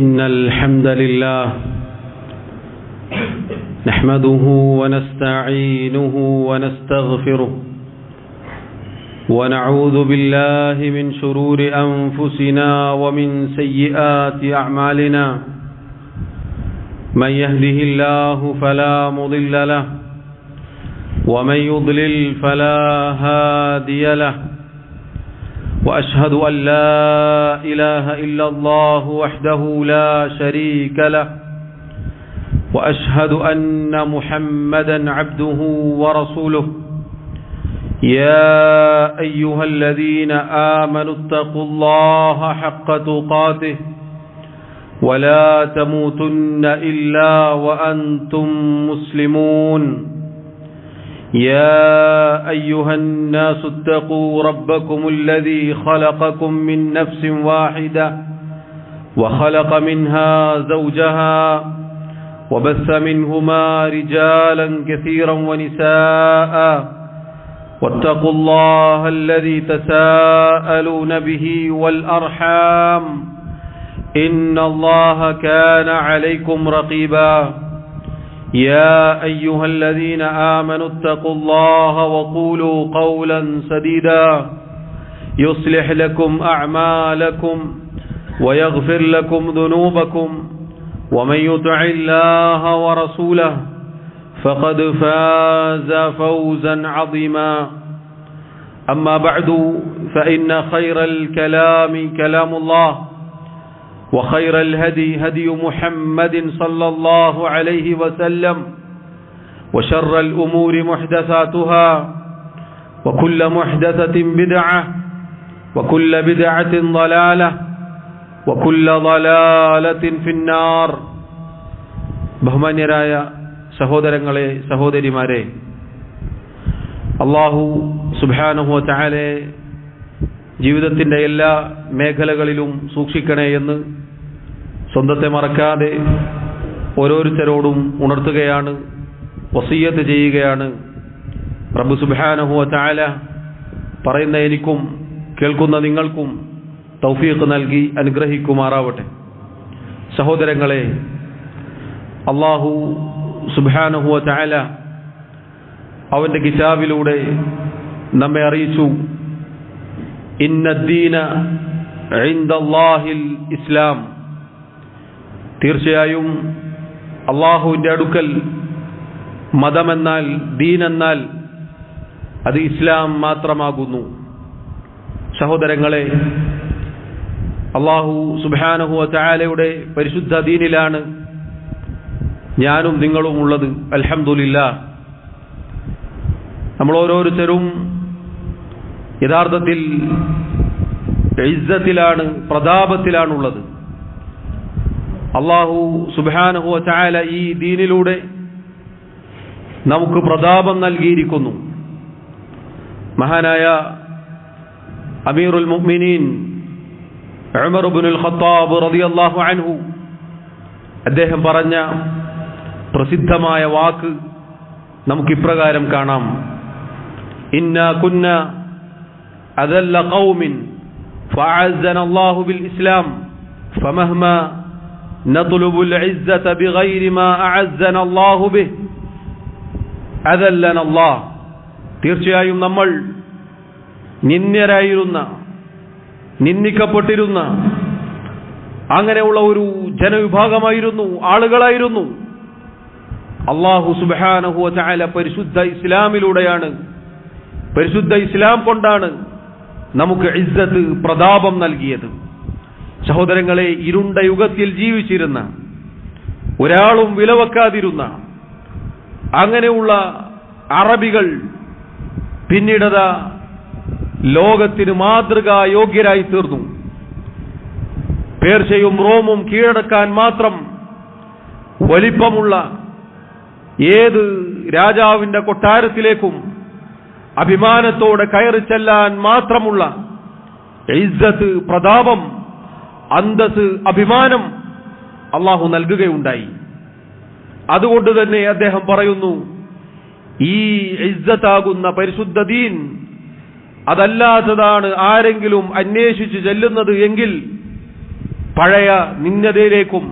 إن الحمد لله نحمده ونستعينه ونستغفره ونعوذ بالله من شرور أنفسنا ومن سيئات أعمالنا من يهده الله فلا مضل له ومن يضلل فلا هادي له وأشهد أن لا إله إلا الله وحده لا شريك له وأشهد أن محمدا عبده ورسوله يا أيها الذين آمنوا اتقوا الله حق تقاته ولا تموتن إلا وأنتم مسلمون يا أيها الناس اتقوا ربكم الذي خلقكم من نفس واحدة وخلق منها زوجها وبث منهما رجالا كثيرا ونساء واتقوا الله الذي تساءلون به والأرحام إن الله كان عليكم رقيبا يا أيها الذين آمنوا اتقوا الله وقولوا قولا سديدا يصلح لكم أعمالكم ويغفر لكم ذنوبكم ومن يطع الله ورسوله فقد فاز فوزا عظيما أما بعد فإن خير الكلام كلام الله وخير الهدي هدي محمد صلى الله عليه وسلم وشر الأمور محدثاتها وكل محدثة بدعة وكل بدعة ضلالة وكل ضلالة في النار. ബഹുമാന്യരായ സഹോദരങ്ങളെ സഹോദരിമാരെ, അല്ലാഹു സുബ്ഹാനഹു വ തആല ജീവിതത്തിൻ്റെ എല്ലാ മേഖലകളിലും സൂക്ഷിക്കണേ എന്ന് സ്വന്തത്തെ മറക്കാതെ ഓരോരുത്തരോടും ഉണർത്തുകയാണ്, വസിയ്യത്ത് ചെയ്യുകയാണ്. റബ്ബ് സുബ്ഹാനഹു വ തആല പറയുന്ന എനിക്കും കേൾക്കുന്ന നിങ്ങൾക്കും തൗഫീഖ് നൽകി അനുഗ്രഹിക്കുമാറാവട്ടെ. സഹോദരങ്ങളെ, അല്ലാഹു സുബ്ഹാനഹു വ തആല അവൻ്റെ കിതാബിലൂടെ നമ്മെ അറിയിച്ചു, ഇന്നദ്ദീന ഇൻദല്ലാഹിൽ ഇസ്ലാം, തീർച്ചയായും അള്ളാഹുവിൻ്റെ അടുക്കൽ മതമെന്നാൽ, ദീനെന്നാൽ അത് ഇസ്ലാം മാത്രമാകുന്നു. സഹോദരങ്ങളെ, അള്ളാഹു സുബ്ഹാനഹു വ തആലയുടെ പരിശുദ്ധ ദീനിലാണ് ഞാനും നിങ്ങളും ഉള്ളത്. അൽഹംദുലില്ലാഹ്. നമ്മൾ ഓരോരുത്തരും യഥാർത്ഥത്തിൽ ഇസ്സത്തിലാണ്, പ്രതാപത്തിലാണുള്ളത്. അല്ലാഹു സുബ്ഹാനഹു വ തആല ഈ ദീനിലൂടെ നമുക്ക് പ്രതാപം നൽകിയിരിക്കുന്നു. മഹാനായ അമീറുൽ മുഅ്മിനീൻ ഉമർ ഇബ്നുൽ ഖത്താബ് റളിയല്ലാഹു അൻഹു അദ്ദേഹം പറഞ്ഞ പ്രസിദ്ധമായ വാക്ക് നമുക്കിപ്രകാരം കാണാം: ഇന്നാ കുന്ന أذل قوم فأعزنا الله بالإسلام فمهما نطلب العزة بغير ما أعزنا الله به أذلنا الله. തീർച്ചയായും നമ്മൾ നിന്ദ്യരായിരുന്ന, നിന്ദിക്കപ്പെട്ടിരുന്ന അങ്ങനെയുള്ള ഒരു ജനവിഭാഗമായിരുന്നു, ആളുകളായിരുന്നു. അല്ലാഹു സുബ്ഹാനഹു വ തആല പരിശുദ്ധ ഇസ്ലാമിലൂടെയാണ്, പരിശുദ്ധ ഇസ്ലാം കൊണ്ടാണ് നമുക്ക് ഇസ്സത്ത്, പ്രതാപം നൽകിയത്. സഹോദരങ്ങളെ, ഇരുണ്ട യുഗത്തിൽ ജീവിച്ചിരുന്ന, ഒരാളും വിലവെക്കാതിരുന്ന അങ്ങനെയുള്ള അറബികൾ പിന്നീടത ലോകത്തിന് മാതൃകാ യോഗ്യരായി തീർന്നു. പേർഷ്യയും റോമും കീഴടക്കാൻ മാത്രം വലിപ്പമുള്ള ഏത് രാജാവിന്റെ കൊട്ടാരത്തിലേക്കും അഭിമാനത്തോടെ കയറി ചെല്ലാൻ മാത്രമുള്ള ഇസ്സത്ത്, പ്രതാപം, അന്തസ്, അഭിമാനം അള്ളാഹു നൽകുകയുണ്ടായി. അതുകൊണ്ട് തന്നെ അദ്ദേഹം പറയുന്നു, ഈ ഇസ്സത്താകുന്ന പരിശുദ്ധ ദീൻ അതല്ലാത്തതാണ് ആരെങ്കിലും അന്വേഷിച്ചു ചെല്ലുന്നത് എങ്കിൽ പഴയ നിന്ദതയിലേക്കും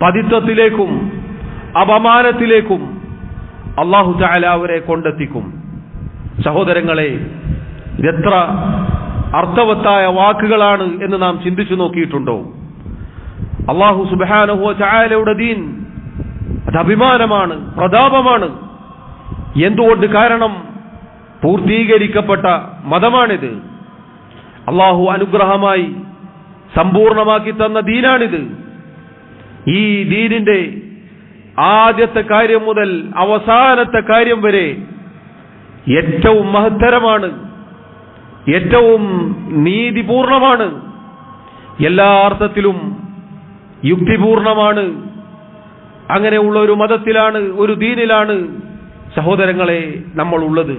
പതിത്വത്തിലേക്കും അപമാനത്തിലേക്കും അല്ലാഹു തആല അവരെ കൊണ്ടെത്തിക്കും. സഹോദരങ്ങളെ, ഇതെത്ര അർത്ഥവത്തായ വാക്കുകളാണ് എന്ന് നാം ചിന്തിച്ചു നോക്കിയിട്ടുണ്ടോ? അല്ലാഹു സുബ്ഹാനഹു വ തആലയുടെ ദീൻ അത് അഭിമാനമാണ്, പ്രതാപമാണ്. എന്തുകൊണ്ട്? കാരണം പൂർത്തീകരിക്കപ്പെട്ട മതമാണിത്. അല്ലാഹു അനുഗ്രഹമായി സമ്പൂർണമാക്കി തന്ന ദീനാണിത്. ഈ ദീനിന്റെ ആദ്യത്തെ കാര്യം മുതൽ അവസാനത്തെ കാര്യം വരെ ഏറ്റവും മഹത്തരമാണ്, ഏറ്റവും നീതിപൂർണമാണ്, എല്ലാ അർത്ഥത്തിലും യുക്തിപൂർണമാണ്. അങ്ങനെയുള്ള ഒരു മതത്തിലാണ്, ഒരു ദീനിലാണ് സഹോദരങ്ങളെ നമ്മൾ ഉള്ളത്.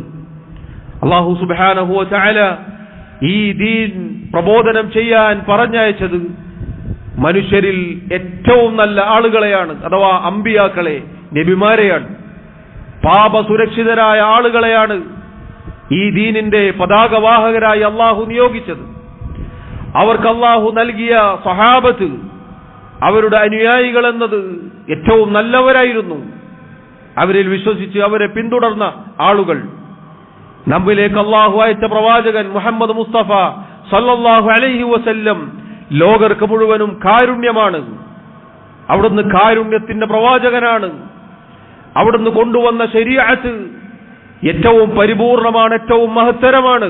അല്ലാഹു സുബ്ഹാനഹു വ തആല ഈ ദീൻ പ്രബോധനം ചെയ്യാൻ പറഞ്ഞയച്ചത് മനുഷ്യരിൽ ഏറ്റവും നല്ല ആളുകളെയാണ്, അഥവാ അമ്പിയാക്കളെ, നബിമാരെയാണ്. പാപസുരക്ഷിതരായ ആളുകളെയാണ് ഈ ദീനിന്റെ പതാകവാഹകരായി അല്ലാഹു നിയോഗിച്ചത്. അവർക്ക് അല്ലാഹു നൽകിയ സ്വഹാബത്ത്, അവരുടെ അനുയായികൾ എന്നത് ഏറ്റവും നല്ലവരായിരുന്നു. അവരിൽ വിശ്വസിച്ച് അവരെ പിന്തുടർന്ന ആളുകൾ. നമ്മിലേക്ക് അല്ലാഹു അയച്ച പ്രവാചകൻ മുഹമ്മദ് മുസ്തഫ സല്ലല്ലാഹു അലൈഹി വസല്ലം ലോകർക്ക് മുഴുവനും കാരുണ്യമാണ്. അവിടുന്ന് കാരുണ്യത്തിന്റെ പ്രവാചകനാണ്. അവിടുന്ന് കൊണ്ടുവന്ന ശരീഅത്ത് ഏറ്റവും പരിപൂർണമാണ്, ഏറ്റവും മഹത്തരമാണ്.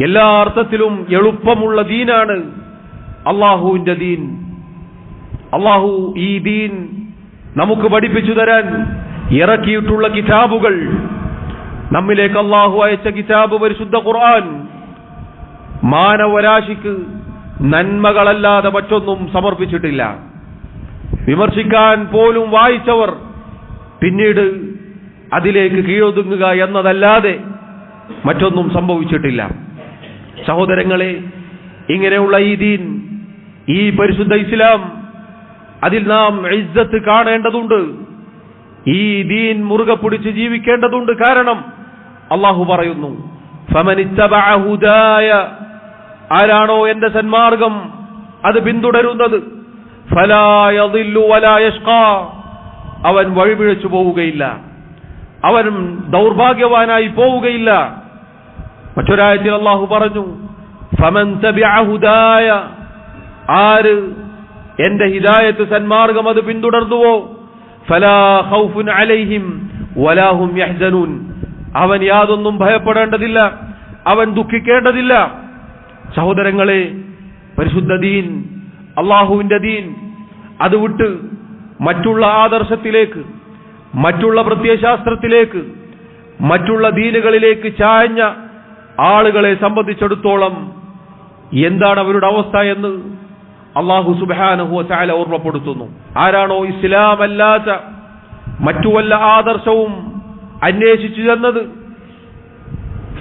എല്ലാ അർത്ഥത്തിലും എളുപ്പമുള്ള ദീനാണ് അല്ലാഹുവിന്റെ ദീൻ. അല്ലാഹു ഈ ദീൻ നമുക്ക് പഠിപ്പിച്ചു തരാൻ ഇറക്കിയിട്ടുള്ള കിതാബുകൾ, നമ്മിലേക്ക് അല്ലാഹു അയച്ച കിതാബ് പരിശുദ്ധ ഖുർആൻ, മാനവരാശിക്ക് നന്മകളല്ലാതെ മറ്റൊന്നും സമർപ്പിച്ചിട്ടില്ല. വിമർശിക്കാൻ പോലും വായിച്ചവർ പിന്നീട് അതിലേക്ക് കീഴൊതുങ്ങുക എന്നതല്ലാതെ മറ്റൊന്നും സംഭവിച്ചിട്ടില്ല. സഹോദരങ്ങളെ, ഇങ്ങനെയുള്ള ഈ ദീൻ, ഈ പരിശുദ്ധ ഇസ്ലാം, അതിൽ നാം ഇസ്സത്ത് കാണേണ്ടതുണ്ട്. ഈ ദീൻ മുറുകെ പിടിച്ച് ജീവിക്കേണ്ടതുണ്ട്. കാരണം അല്ലാഹു പറയുന്നു, ഫമനിത്തബഅ ഹുദായ, ആരാണോ എന്റെ സന്മാർഗം അത് പിന്തുടരുന്നത്, ഫലാ യദില്ലു വലാ യഷ്ഖാ, അവൻ വഴിപിഴച്ചു പോവുകയില്ല, അവൻ ദൗർഭാഗ്യവാനായി പോവുകയില്ല. മറ്റൊരായത്തിൽ അല്ലാഹു പറഞ്ഞു, ഫമൻ തബിഅ ഹുദായ, ആര് എന്റെ ഹിദായത്ത് സന്മാർഗം അത് പിന്തുടർന്നുവോ, ഫലാ ഖൗഫുൻ അലൈഹിം വലാ ഹും യഹ്സനൂൻ, അവൻ യാതൊന്നും ഭയപ്പെടേണ്ടതില്ല, അവൻ ദുഃഖിക്കേണ്ടതില്ല. സഹോദരങ്ങളെ, പരിശുദ്ധ ദീൻ, അല്ലാഹുവിന്റെ ദീൻ, അത് വിട്ട് മറ്റുള്ള ആദർശത്തിലേക്ക്, മറ്റുള്ള പ്രത്യയശാസ്ത്രത്തിലേക്ക്, മറ്റുള്ള ദീനുകളിലേക്ക് ചാഞ്ഞ ആളുകളെ സംബന്ധിച്ചിടത്തോളം എന്താണ് അവരുടെ അവസ്ഥ എന്ന് അല്ലാഹു സുബ്ഹാനഹു വ തആല ഓർമ്മപ്പെടുത്തുന്നു. ആരാണോ ഇസ്ലാം അല്ലാത്ത മറ്റു വല്ല ആദർശവും അന്വേഷിച്ചു ചെന്നത്,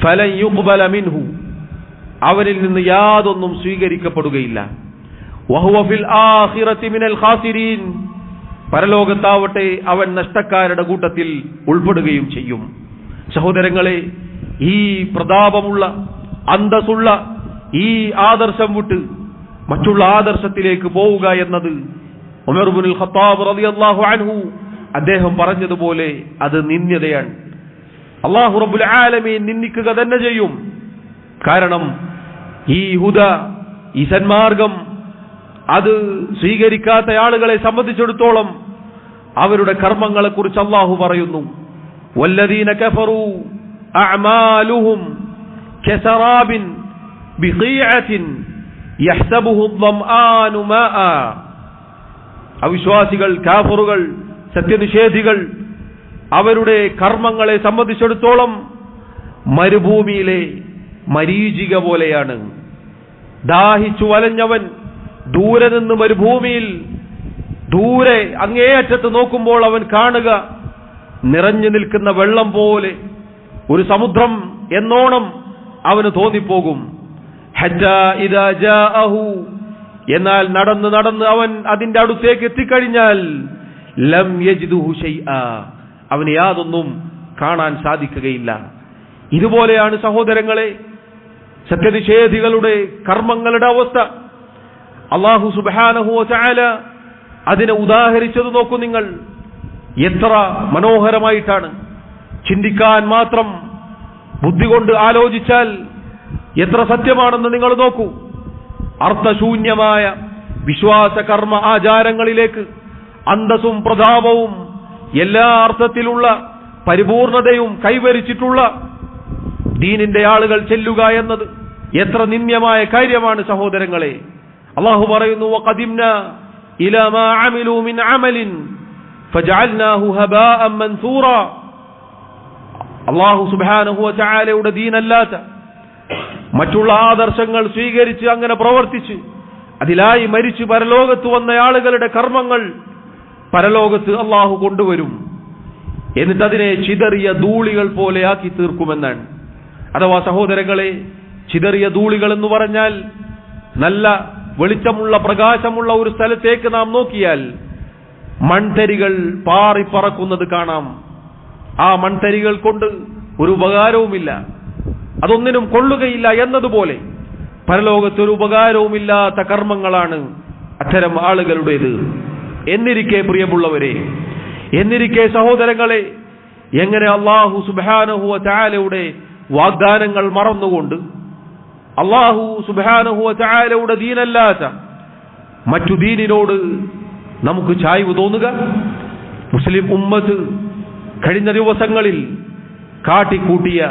ഫലൻ യുഖ്ബല മിൻഹു, അവനിൽ നിന്ന് യാതൊന്നും സ്വീകരിക്കപ്പെടുകയില്ല. വഹുവ ഫിൽ ആഖിറതി മിനൽ ഖാസിരീൻ, പരലോകത്താവട്ടെ അവൻ നഷ്ടക്കാരുടെ കൂട്ടത്തിൽ ഉൾപ്പെടുകയും ചെയ്യും. സഹോദരങ്ങളെ, ഈ പ്രതാപമുള്ള, അന്തസ്സുള്ള ഈ ആദർശം വിട്ട് മറ്റുള്ള ആദർശത്തിലേക്ക് പോവുക എന്നത് ഉമർ ഇബ്നുൽ ഖത്താബ് റളിയല്ലാഹു അൻഹു അദ്ദേഹം പറഞ്ഞതുപോലെ അത് നിന്ദ്യതയാണ്. അല്ലാഹു റബ്ബുൽ ആലമീൻ നിന്ദിക്കുക തന്നെ ചെയ്യും. കാരണം ഈ ഹുദ, ഈ സന്മാർഗം, അത് സ്വീകരിക്കാത്ത ആളുകളെ സംബന്ധിച്ചിടത്തോളം അവരുടെ കർമ്മങ്ങളെ കുറിച്ച് അല്ലാഹു പറയുന്നു, വല്ലദീന കഫറൂ അഅമാലുഹും കസറാബിൻ ബിഖീഅത്തിൻ യഹ്സബുഹു الظمآനു മാഅ. അവിശ്വാസികൾ, കാഫറുകൾ, സത്യനിഷേധികൾ, അവരുടെ കർമ്മങ്ങളെ സംബന്ധിച്ചിടത്തോളം മരുഭൂമിയിലെ മരീചിക പോലെയാണ്. ദാഹിച്ചു വലഞ്ഞവൻ ദൂരെ നിന്ന് മരുഭൂമിയിൽ ദൂരെ അങ്ങേയറ്റത്ത് നോക്കുമ്പോൾ അവൻ കാണുക നിറഞ്ഞു നിൽക്കുന്ന വെള്ളം പോലെ, ഒരു സമുദ്രം എന്നോണം അവന് തോന്നിപ്പോകും. ഹജ്ജാ ഇദാ ജാഅഹു, എന്നാൽ നടന്ന് നടന്ന് അവൻ അതിന്റെ അടുത്തേക്ക് എത്തിക്കഴിഞ്ഞാൽ ലം യജ്ദുഹു ശൈആ, അവന് യാതൊന്നും കാണാൻ സാധിക്കുകയില്ല. ഇതുപോലെയാണ് സഹോദരങ്ങളെ സത്യനിഷേധികളുടെ കർമ്മങ്ങളുടെ അവസ്ഥ. അല്ലാഹു സുബ്ഹാനഹു വ തആല അതിനെ ഉദാഹരിച്ചത് നോക്കൂ നിങ്ങൾ. എത്ര മനോഹരമായിട്ടാണ്. ചിന്തിക്കാൻ മാത്രം ബുദ്ധി കൊണ്ട് ആലോചിച്ചാൽ എത്ര സത്യമാണെന്ന് നിങ്ങൾ നോക്കൂ. അർത്ഥശൂന്യമായ വിശ്വാസ കർമ്മ ആചാരങ്ങളിലേക്ക് അന്തസ്സും പ്രതാപവും എല്ലാ അർത്ഥത്തിലുള്ള പരിപൂർണതയും കൈവരിച്ചിട്ടുള്ള ദീനിന്റെ ആളുകൾ ചെല്ലുക എന്നത് എത്ര നിന്ദ്യമായ കാര്യമാണ് സഹോദരങ്ങളെ. അല്ലാഹു പറയുന്നു, വഖദിംനാ ഇലാ മാ അമിലൂ മിൻ അമലിൻ ഫജഅൽനാഹു ഹബാഅൻ മൻസൂറാ. അല്ലാഹു സുബ്ഹാനഹു വ തആലയുടെ ദീനല്ലാത്ത മറ്റുള്ള ആദർശങ്ങൾ സ്വീകരിച്ച് അങ്ങനെ പ്രവർത്തിച്ച് അതിലായി മരിച്ചു പരലോകത്ത് വന്ന ആളുകളുടെ കർമ്മങ്ങൾ പരലോകത്ത് അല്ലാഹു കൊണ്ടുവരും. എന്നിട്ട് അതിനെ ചിതറിയ ധൂളികൾ പോലെ ആക്കി തീർക്കുമെന്നാണ്. അഥവാ സഹോദരങ്ങളെ, ചിതറിയ ധൂളികൾ എന്ന് പറഞ്ഞാൽ നല്ല വെളിച്ചമുള്ള പ്രകാശമുള്ള ഒരു സ്ഥലത്തേക്ക് നാം നോക്കിയാൽ മൺതരികൾ പാറിപ്പറക്കുന്നത് കാണാം. ആ മൺതരികൾ കൊണ്ട് ഒരു ഉപകാരവുമില്ല, അതൊന്നിനും കൊള്ളുകയില്ല എന്നതുപോലെ പരലോകത്തൊരു ഉപകാരവുമില്ലാത്ത കർമ്മങ്ങളാണ് അത്തരം ആളുകളുടേത്. എന്നിരിക്കെ പ്രിയമുള്ളവരെ, എന്നിരിക്കെ സഹോദരങ്ങളെ, എങ്ങനെ അല്ലാഹു സുബ്ഹാനഹു വ തആലയുടെ വാഗ്ദാനങ്ങൾ മറന്നുകൊണ്ട് അല്ലാഹു സുബ്ഹാനഹു വ തആലയുടെ ദീനല്ലാത്ത മറ്റു ദീനിനോട് നമുക്ക് ചായ്വ് തോന്നുക? മുസ്ലിം ഉമ്മത്ത് കഴിഞ്ഞ ദിവസങ്ങളിൽ കാട്ടിക്കൂട്ടിയ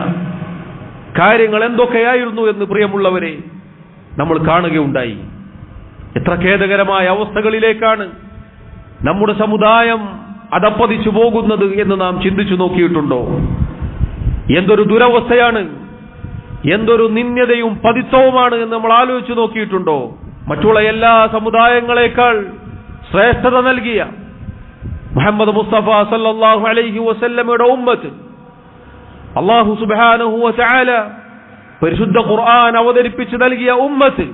കാര്യങ്ങൾ എന്തൊക്കെയായിരുന്നു എന്ന് പ്രിയമുള്ളവരെ നമ്മൾ കാണുകയുണ്ടായി. എത്ര ഖേദകരമായ അവസ്ഥകളിലേക്കാണ് നമ്മുടെ സമുദായം അധപ്പതിച്ചു പോകുന്നത് എന്ന് നാം ചിന്തിച്ചു നോക്കിയിട്ടുണ്ടോ? എന്തൊരു ദുരവസ്ഥയാണ്, എന്തൊരു നിന്ദ്യതയും പതിത്വവുമാണ് എന്ന് നമ്മൾ ആലോചിച്ചു നോക്കിയിട്ടുണ്ടോ? മറ്റുള്ള എല്ലാ സമുദായങ്ങളെക്കാൾ ശ്രേഷ്ഠത നൽകിയ മുഹമ്മദ് മുസ്തഫ സല്ലല്ലാഹു അലൈഹി വസല്ലമയുടെ ഉമ്മത്ത് അല്ലാഹു സുബ്ഹാനഹു വ തആല പരിശുദ്ധ ഖുർആൻ അവതരിപ്പിച്ച് നൽകിയ ഉമ്മത്ത്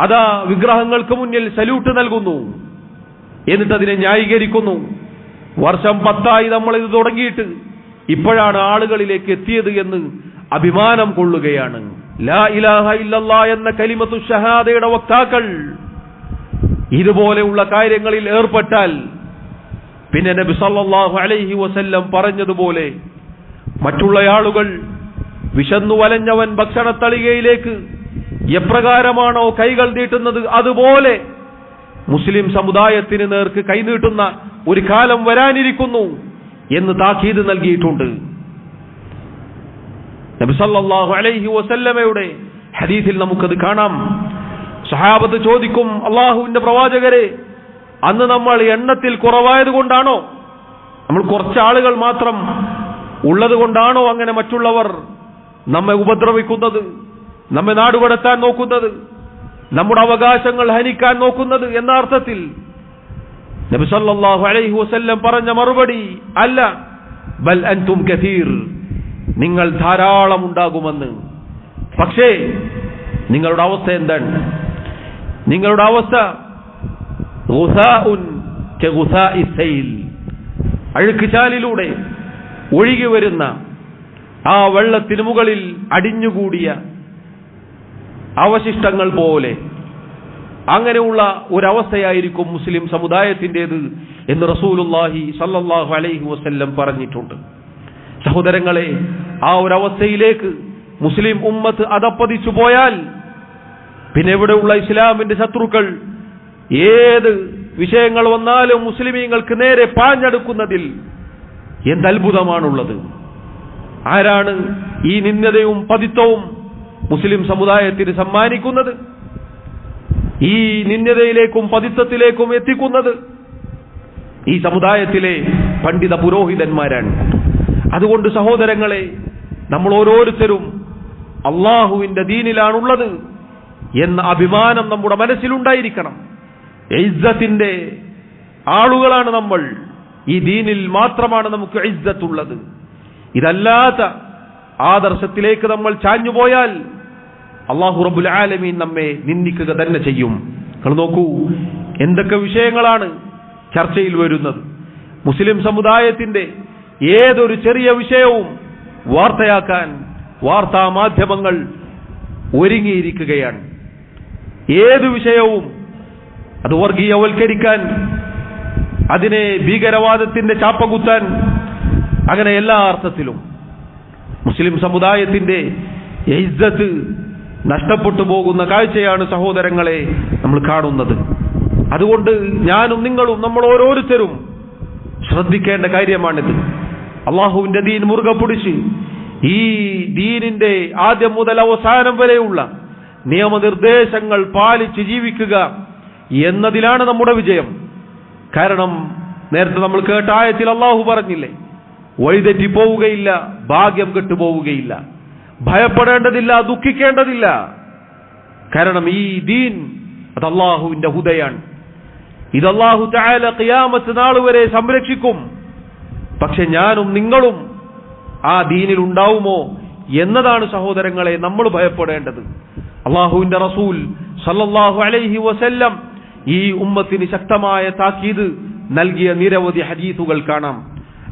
അതാ വിഗ്രഹങ്ങൾക്ക് മുന്നിൽ സല്യൂട്ട് നൽകുന്നു, എന്നിട്ട് അതിനെ ന്യായീകരിക്കുന്നു. വർഷം 10 നമ്മൾ ഇത് തുടങ്ങിയിട്ട് ഇപ്പോഴാണ് ആളുകളിലേക്ക് എത്തിയത് എന്ന് അഭിമാനം കൊള്ളുകയാണ്. ലാ ഇലാഹ ഇല്ലല്ലാഹ് എന്ന കലിമത്തു ഷഹാദയുടെ വക്താക്കൾ ഇതുപോലെയുള്ള കാര്യങ്ങളിൽ ഏർപ്പെട്ടാൽ പിന്നെ നബി സല്ലല്ലാഹു അലൈഹി വസല്ലം പറഞ്ഞതുപോലെ മറ്റുള്ള ആളുകൾ വിശന്നു വലഞ്ഞവൻ ഭക്ഷണത്തളികയിലേക്ക് എപ്രകാരമാണോ കൈകൾ നീട്ടുന്നത് അതുപോലെ മുസ്ലിം സമുദായത്തിന് നേർക്ക് കൈനീട്ടുന്ന ഒരു കാലം വരാനിരിക്കുന്നു എന്ന് താക്കീത് നൽകിയിട്ടുണ്ട്. നബി സല്ലല്ലാഹു അലൈഹി വസല്ലമയുടെ ഹദീസിൽ നമുക്കത് കാണാം. സഹാബത്ത് ചോദിക്കും, അല്ലാഹുവിന്റെ പ്രവാചകരെ, അന്ന് നമ്മൾ എണ്ണത്തിൽ കുറവായത് കൊണ്ടാണോ, നമ്മൾ കുറച്ച് ആളുകൾ മാത്രം ഉള്ളത് കൊണ്ടാണോ അങ്ങനെ മറ്റുള്ളവർ നമ്മെ ഉപദ്രവിക്കുന്നത്, നമ്മെ നാടുകടത്താൻ നോക്കുന്നത്, നമ്മുടെ അവകാശങ്ങൾ ഹനിക്കാൻ നോക്കുന്നത് എന്ന അർത്ഥത്തിൽ? നബി സല്ലല്ലാഹു അലൈഹി വസല്ലം പറഞ്ഞ മറുപടി, അല്ല, ബൽ അൻതും കസീർ, നിങ്ങൾ ധാരാളം ഉണ്ടാകുമെന്ന്. പക്ഷേ നിങ്ങളുടെ അവസ്ഥ എന്താണ്? നിങ്ങളുടെ അവസ്ഥ ഗുസാഉൻ കഗുസാഇ സൈൽ, അഴുക്കുചാലിലൂടെ ഒഴുകി വരുന്ന ആ വെള്ളത്തിന് മുകളിൽ അടിഞ്ഞുകൂടിയ അവശിഷ്ടങ്ങൾ പോലെ അങ്ങനെയുള്ള ഒരവസ്ഥയായിരിക്കും മുസ്ലിം സമുദായത്തിൻ്റെത് എന്ന് റസൂലുള്ളാഹി സല്ലല്ലാഹു അലൈഹി വസല്ലം പറഞ്ഞിട്ടുണ്ട്. സഹോദരങ്ങളെ, ആ ഒരവസ്ഥയിലേക്ക് മുസ്ലിം ഉമ്മത്ത് അധപ്പതിച്ചു പോയാൽ പിന്നെ ഇവിടെയുള്ള ഇസ്ലാമിന്റെ ശത്രുക്കൾ ഏത് വിഷയങ്ങൾ വന്നാലും മുസ്ലിമീങ്ങൾക്ക് നേരെ പാഞ്ഞെടുക്കുന്നതിൽ എന്തത്ഭുതമാണുള്ളത്? ആരാണ് ഈ നിന്ദതയും പതിത്വവും മുസ്ലിം സമുദായത്തിന് സമ്മാനിക്കുന്നത്? ഈ നിന്ദതയിലേക്കും പതിത്വത്തിലേക്കും എത്തിക്കുന്നത് ഈ സമുദായത്തിലെ പണ്ഡിത പുരോഹിതന്മാരാണ്. അതുകൊണ്ട് സഹോദരങ്ങളെ, നമ്മൾ ഓരോരുത്തരും അള്ളാഹുവിന്റെ ദീനിലാണുള്ളത് എന്ന അഭിമാനം നമ്മുടെ മനസ്സിലുണ്ടായിരിക്കണം. ഇസ്സത്തിന്റെ ആളുകളാണ് നമ്മൾ. ഈ ദീനിൽ മാത്രമാണ് നമുക്ക് ഇസ്സത്തുള്ളത്. ഇതല്ലാത്ത ആദർശത്തിലേക്ക് നമ്മൾ ചാഞ്ഞുപോയാൽ അല്ലാഹു റബ്ബുൽ ആലമീൻ നമ്മെ നിന്ദിക്കുക തന്നെ ചെയ്യും. നിങ്ങൾ നോക്കൂ, എന്തൊക്കെ വിഷയങ്ങളാണ് ചർച്ചയിൽ വരുന്നത്. മുസ്ലിം സമുദായത്തിന്റെ ഏതൊരു ചെറിയ വിഷയവും വാർത്തയാക്കാൻ വാർത്താ മാധ്യമങ്ങൾ ഒരുങ്ങിയിരിക്കുകയാണ്. ഏതു വിഷയവും അത് വർഗീയവൽക്കരിക്കാൻ, അതിനെ ഭീകരവാദത്തിന്റെ ചാപ്പകുത്താൻ, അങ്ങനെ എല്ലാ അർത്ഥത്തിലും മുസ്ലിം സമുദായത്തിന്റെ ഇസ്സത്ത് നഷ്ടപ്പെട്ടു പോകുന്ന കാഴ്ചയാണ് സഹോദരങ്ങളെ നമ്മൾ കാണുന്നത്. അതുകൊണ്ട് ഞാനും നിങ്ങളും നമ്മൾ ഓരോരുത്തരും ശ്രദ്ധിക്കേണ്ട കാര്യമാണിത്. അള്ളാഹുവിന്റെ ദീൻ മുറുകെ പിടിച്ച് ഈ ദീനിന്റെ ആദ്യം മുതൽ അവസാനം വരെയുള്ള നിയമനിർദ്ദേശങ്ങൾ പാലിച്ച് ജീവിക്കുക എന്നതിലാണ് നമ്മുടെ വിജയം. കാരണം നേരത്തെ നമ്മൾ കേട്ട ആയത്തിൽ അള്ളാഹു പറഞ്ഞില്ലേ, വഴിതെറ്റി പോവുകയില്ല, ഭാഗ്യം കെട്ടുപോവുകയില്ല, ഭയപ്പെടേണ്ടതില്ല, ദുഃഖിക്കേണ്ടതില്ല. കാരണം ഈ ദീൻ അത് അള്ളാഹുവിന്റെ ഹുദയാണ്. ഇത് അല്ലാഹു തആല ഖിയാമത്ത് നാൾ വരെ സംരക്ഷിക്കും. പക്ഷെ ഞാനും നിങ്ങളും ആ ദീനിൽ ഉണ്ടാവുമോ എന്നതാണ് സഹോദരങ്ങളെ നമ്മൾ ഭയപ്പെടേണ്ടത്. അള്ളാഹുവിന്റെ റസൂൽ സല്ലല്ലാഹു അലൈഹി വസല്ലം ഈ ഉമ്മത്തിന് ശക്തമായ താക്കീത് നൽകിയ നിരവധി ഹദീസുകൾ കാണാം.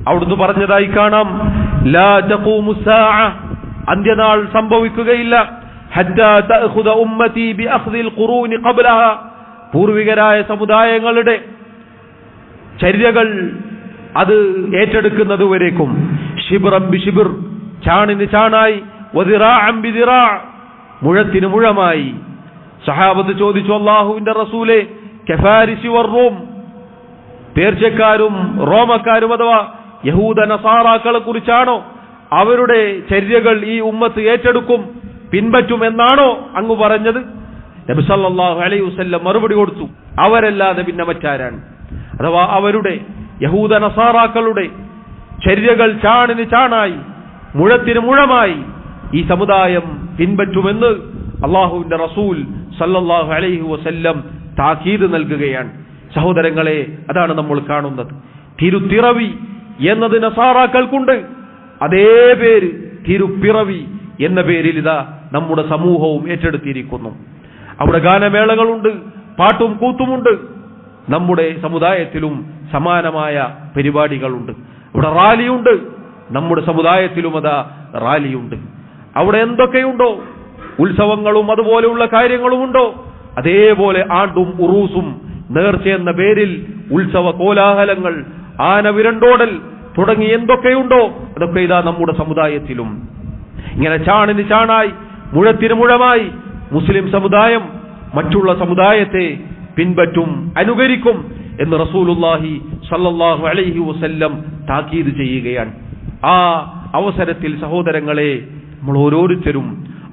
അവിടുന്ന് പറഞ്ഞതായി കാണാം, ലാ തഖൂമു സ്സാഅ, അന്ത്യനാൾ സംഭവിക്കുകയില്ല, ഹത്താ തഅഖുദ ഉമ്മതി ബിഅഖ്ദിൽ ഖുറൂനി ഖബ്ലഹ, പൂർവികരായ സമുദായങ്ങളുടെ ചര്യകൾ അത് ഏറ്റെടുക്കുന്നത് വരേക്കും, ശിബ്റൻ ബിശിബ്ർ, ചാണിന് ചാണായി, വദിറാഅൻ ബിദിറാ, മുഴത്തിന് മുഴമായി. സഹാബത്ത് ചോദിച്ചു, അല്ലാഹുവിന്റെ റസൂലേ, കഫാരിസി വറൂം, പേർഷ്യക്കാരും റോമക്കാരും അഥവാ യഹൂദ നസാറാക്കളെ കുറിച്ചാണോ? അവരുടെ ചര്യകൾ ഈ ഉമ്മത്ത് ഏറ്റെടുക്കും, പിൻപറ്റും എന്നാണോ അങ്ങ് പറഞ്ഞത്? നബി സല്ലല്ലാഹു അലൈഹി വസല്ലം മറുപടി കൊടുത്തു, അവരല്ലാതെ പിന്നെ മറ്റാരാണ്? അഥവാ അവരുടെ യഹൂദ നസാറാക്കളുടെ ചര്യകൾ ചാണിന് ചാണായി, മുഴത്തിന് മുഴമായി ഈ സമുദായം പിൻപറ്റുമെന്ന് അള്ളാഹുവിന്റെ റസൂൽ സല്ലല്ലാഹു അലൈഹി വസല്ലം താക്കീത് നൽകുകയാണ്. സഹോദരങ്ങളെ, അതാണ് നമ്മൾ കാണുന്നത്. തിരുത്തിറവി എന്നത് നസാറാക്കൾക്കുണ്ട്, അതേ പേര് തിരുപ്പിറവി എന്ന പേരിൽ ഇതാ നമ്മുടെ സമൂഹവും ഏറ്റെടുത്തിരിക്കുന്നു. അവിടെ ഗാനമേളകളുണ്ട്, പാട്ടും കൂത്തുമുണ്ട്. നമ്മുടെ സമുദായത്തിലും സമാനമായ പരിപാടികളുണ്ട്. അവിടെ റാലിയുണ്ട്, നമ്മുടെ സമുദായത്തിലും അതാ റാലിയുണ്ട്. അവിടെ എന്തൊക്കെയുണ്ടോ ഉത്സവങ്ങളും അതുപോലെയുള്ള കാര്യങ്ങളുമുണ്ടോ, അതേപോലെ ആണ്ടും ഉറൂസും നേർച്ച എന്ന പേരിൽ ഉത്സവ കോലാഹലങ്ങൾ, ആന വിരണ്ടോടൽ തുടങ്ങി എന്തൊക്കെയുണ്ടോ അതൊക്കെ ഇതാ നമ്മുടെ സമുദായത്തിലും. ഇങ്ങനെ ചാണിന് ചാണായി, മുഴത്തിന് മുഴമായി മുസ്ലിം സമുദായം മറ്റുള്ള സമുദായത്തെ പിൻപറ്റും, അനുകരിക്കും എന്ന് റസൂലുള്ളാഹി സ്വല്ലല്ലാഹു അലൈഹി വസല്ലം താക്കീത് ചെയ്യുകയാണ്. ആ അവസരത്തിൽ സഹോദരങ്ങളെ, നമ്മൾ ഓരോരുത്തരും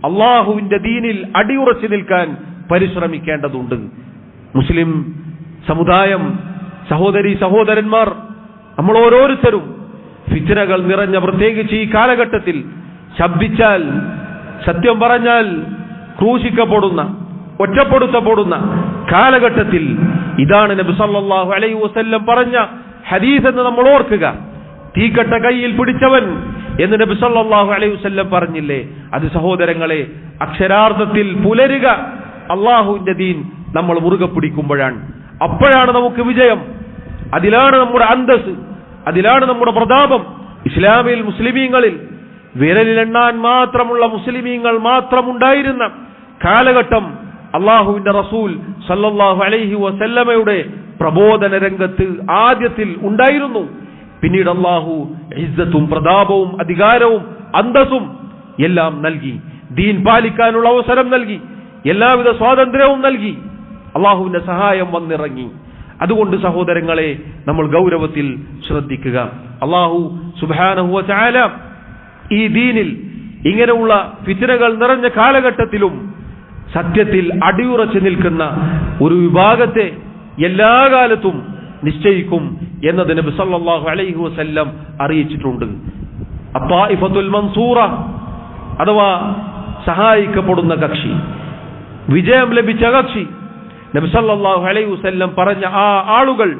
അള്ളാഹുവിന്റെ ദീനിൽ അടിയുറച്ചു നിൽക്കാൻ പരിശ്രമിക്കേണ്ടതുണ്ട്. മുസ്ലിം സമുദായം, സഹോദരി സഹോദരന്മാർ, നമ്മൾ ഓരോരുത്തരും ഫിത്നകൾ നിറഞ്ഞ, പ്രത്യേകിച്ച് ഈ കാലഘട്ടത്തിൽ ശബ്ദിച്ചാൽ, സത്യം പറഞ്ഞാൽ ക്രൂശിക്കപ്പെടുന്ന, ഒറ്റപ്പെടുത്തപ്പെടുന്ന കാലഘട്ടത്തിൽ ഇതാണ് നബി സല്ലല്ലാഹു അലൈഹി വസല്ലം പറഞ്ഞ ഹദീസ് എന്ന് നമ്മൾ ഓർക്കുക. തീക്കട്ട കയ്യിൽ പിടിച്ചവൻ എന്ന് നബി സല്ലല്ലാഹു അലൈഹി വസല്ലം പറഞ്ഞില്ലേ? അത് സഹോദരങ്ങളെ അക്ഷരാർത്ഥത്തിൽ പുലരുക അള്ളാഹുവിന്റെ ദീൻ നമ്മൾ മുറുകെ പിടിക്കുമ്പോഴാണ്. അപ്പോഴാണ് നമുക്ക് വിജയം, അതിലാണ് നമ്മുടെ അന്തസ്, അതിലാണ് നമ്മുടെ പ്രതാപം. ഇസ്ലാമിൽ മുസ്ലിമീങ്ങളിൽ വിരലിലെണ്ണാൻ മാത്രമുള്ള മുസ്ലിമീങ്ങൾ മാത്രമുണ്ടായിരുന്ന കാലഘട്ടം അള്ളാഹുവിന്റെ റസൂൽ സല്ലല്ലാഹു അലൈഹി വസല്ലമയുടെ പ്രബോധന രംഗത്ത് ആദ്യത്തിൽ ഉണ്ടായിരുന്നു. പിന്നീട് അള്ളാഹു ഇസ്സത്തും പ്രതാപവും അധികാരവും അന്തസ്സും എല്ലാം നൽകി, ദീൻ പാലിക്കാനുള്ള അവസരം നൽകി, എല്ലാവിധ സ്വാതന്ത്ര്യവും നൽകി, അള്ളാഹുവിന്റെ സഹായം വന്നിറങ്ങി. അതുകൊണ്ട് സഹോദരങ്ങളെ, നമ്മൾ ഗൗരവത്തിൽ ശ്രദ്ധിക്കുക. അള്ളാഹു സുബ്ഹാനഹു വ തആല ഈ ദീനിൽ ഇങ്ങനെയുള്ള ഫിത്നകൾ നിറഞ്ഞ കാലഘട്ടത്തിലും സത്യത്തിൽ അടിയുറച്ചു നിൽക്കുന്ന ഒരു വിഭാഗത്തെ എല്ലാ കാലത്തും നിശ്ചയിക്കും എന്നത് നബി സല്ലല്ലാഹു അലൈഹി വസല്ലം അറിയിച്ചിട്ടുണ്ട്. അത്വാഇഫത്തുൽ മൻസൂറ അഥവാ സഹായിക്കപ്പെടുന്ന കക്ഷി, വിജയം ലഭിച്ച കക്ഷി, നബി സല്ലല്ലാഹു അലൈഹി വസല്ലം പറഞ്ഞ ആ ആളുകൾ,